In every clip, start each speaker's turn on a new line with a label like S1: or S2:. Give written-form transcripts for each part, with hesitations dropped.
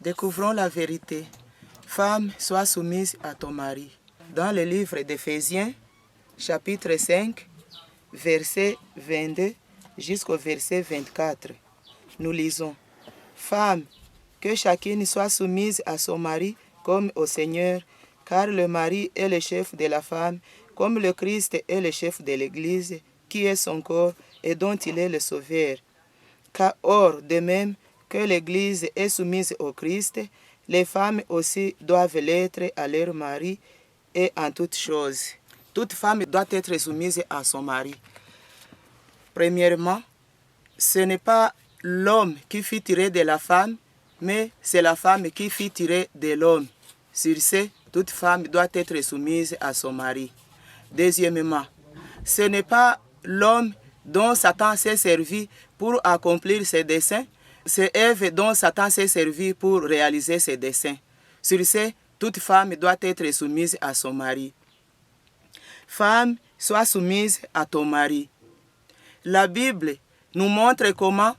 S1: Découvrons la vérité. Femme, sois soumise à ton mari. Dans le livre d'Éphésiens, chapitre 5, verset 22 jusqu'au verset 24, nous lisons: Femme, que chacune soit soumise à son mari comme au Seigneur, car le mari est le chef de la femme, comme le Christ est le chef de l'Église, qui est son corps et dont il est le sauveur. Car or, de même que l'Église est soumise au Christ, les femmes aussi doivent l'être à leur mari et en toutes choses. Toute femme doit être soumise à son mari. Premièrement, ce n'est pas l'homme qui fit tirer de la femme, mais c'est la femme qui fit tirer de l'homme. Sur ce, toute femme doit être soumise à son mari. Deuxièmement, ce n'est pas l'homme dont Satan s'est servi pour accomplir ses desseins, c'est Ève dont Satan s'est servi pour réaliser ses desseins. Sur ce, toute femme doit être soumise à son mari. Femme, sois soumise à ton mari. La Bible nous montre comment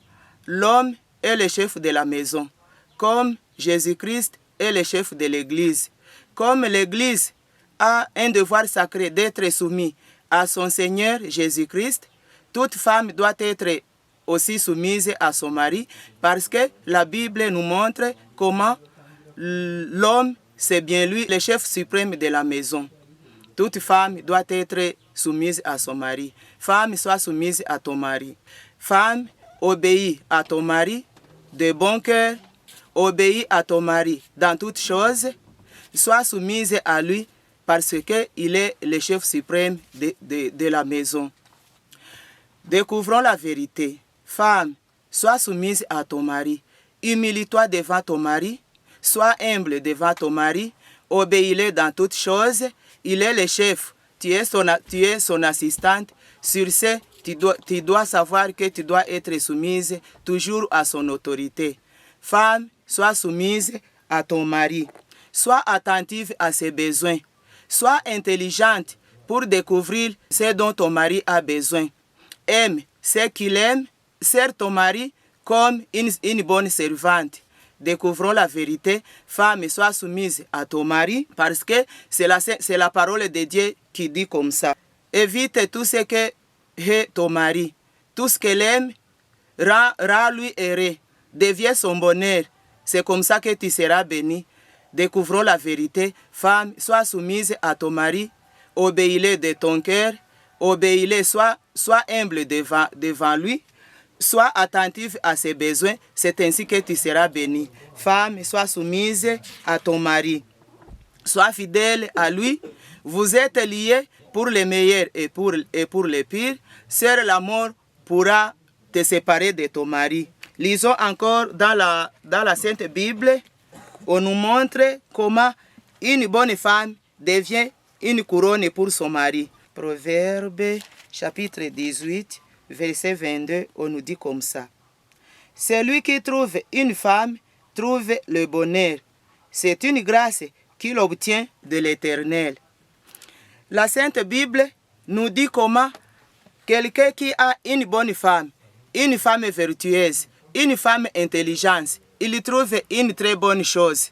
S1: l'homme est le chef de la maison, comme Jésus-Christ est le chef de l'Église. Comme l'Église a un devoir sacré d'être soumise à son Seigneur Jésus-Christ, toute femme doit être aussi soumise à son mari, parce que la Bible nous montre comment l'homme, c'est bien lui, le chef suprême de la maison. Toute femme doit être soumise à son mari. Femme, sois soumise à ton mari. Femme, obéis à ton mari de bon cœur, obéis à ton mari dans toutes choses, sois soumise à lui parce qu'il est le chef suprême de la maison. Découvrons la vérité. Femme, sois soumise à ton mari. Humilie-toi devant ton mari. Sois humble devant ton mari. Obéis-le dans toutes choses. Il est le chef. Tu es son assistante. Sur ce, tu dois savoir que tu dois être soumise toujours à son autorité. Femme, sois soumise à ton mari. Sois attentive à ses besoins. Sois intelligente pour découvrir ce dont ton mari a besoin. Aime ce qu'il aime. Sers ton mari comme une bonne servante. Découvrons la vérité. Femme, sois soumise à ton mari parce que c'est la parole de Dieu qui dit comme ça. Évite tout ce que est ton mari. Tout ce qu'elle aime, rends-lui heureux. Deviens son bonheur. C'est comme ça que tu seras béni. Découvrons la vérité. Femme, sois soumise à ton mari. Obéis-le de ton cœur. Obéis-le, sois humble devant lui. Sois attentive à ses besoins, c'est ainsi que tu seras béni. Femme, sois soumise à ton mari. Sois fidèle à lui. Vous êtes liés pour les meilleurs et pour les pires. Seul la mort pourra te séparer de ton mari. Lisons encore dans la Sainte Bible. On nous montre comment une bonne femme devient une couronne pour son mari. Proverbe chapitre 18. Verset 22, on nous dit comme ça. Celui qui trouve une femme trouve le bonheur. C'est une grâce qu'il obtient de l'Éternel. La Sainte Bible nous dit comment quelqu'un qui a une bonne femme, une femme vertueuse, une femme intelligente, il trouve une très bonne chose.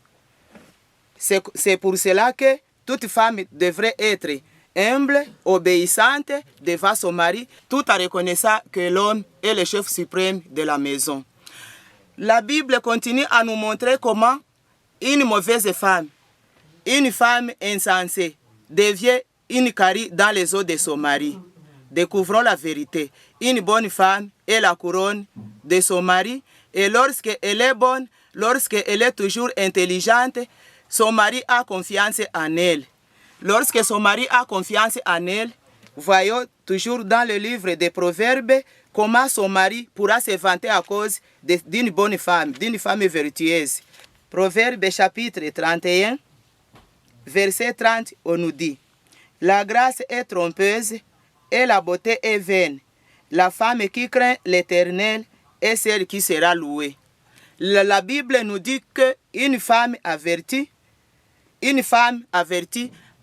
S1: C'est pour cela que toute femme devrait être humble, obéissante devant son mari, tout en reconnaissant que l'homme est le chef suprême de la maison. La Bible continue à nous montrer comment une mauvaise femme, une femme insensée, devient une carie dans les os de son mari. Découvrons la vérité. Une bonne femme est la couronne de son mari, et lorsqu'elle est bonne, lorsqu'elle est toujours intelligente, son mari a confiance en elle. Lorsque son mari a confiance en elle, voyons toujours dans le livre des Proverbes comment son mari pourra se vanter à cause d'une bonne femme, d'une femme vertueuse. Proverbe chapitre 31, verset 30, on nous dit: La grâce est trompeuse et la beauté est vaine. La femme qui craint l'Éternel est celle qui sera louée. La Bible nous dit qu'une femme avertie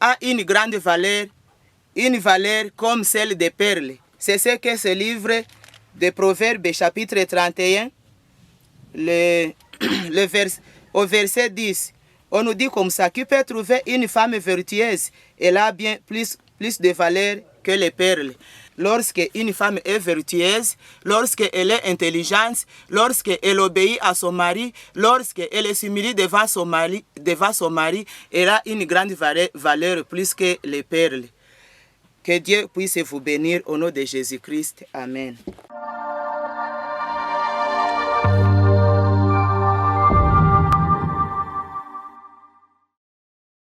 S1: a une grande valeur, une valeur comme celle des perles. C'est ce que ce livre de Proverbes chapitre 31, le Au verset 10, on nous dit comme ça, qui peut trouver une femme vertueuse? Elle a bien plus de valeur que les perles. Lorsque une femme est vertueuse, lorsqu'elle est intelligente, lorsqu'elle obéit à son mari, lorsqu'elle s'humilie devant son mari, elle a une grande valeur plus que les perles. Que Dieu puisse vous bénir au nom de Jésus-Christ. Amen.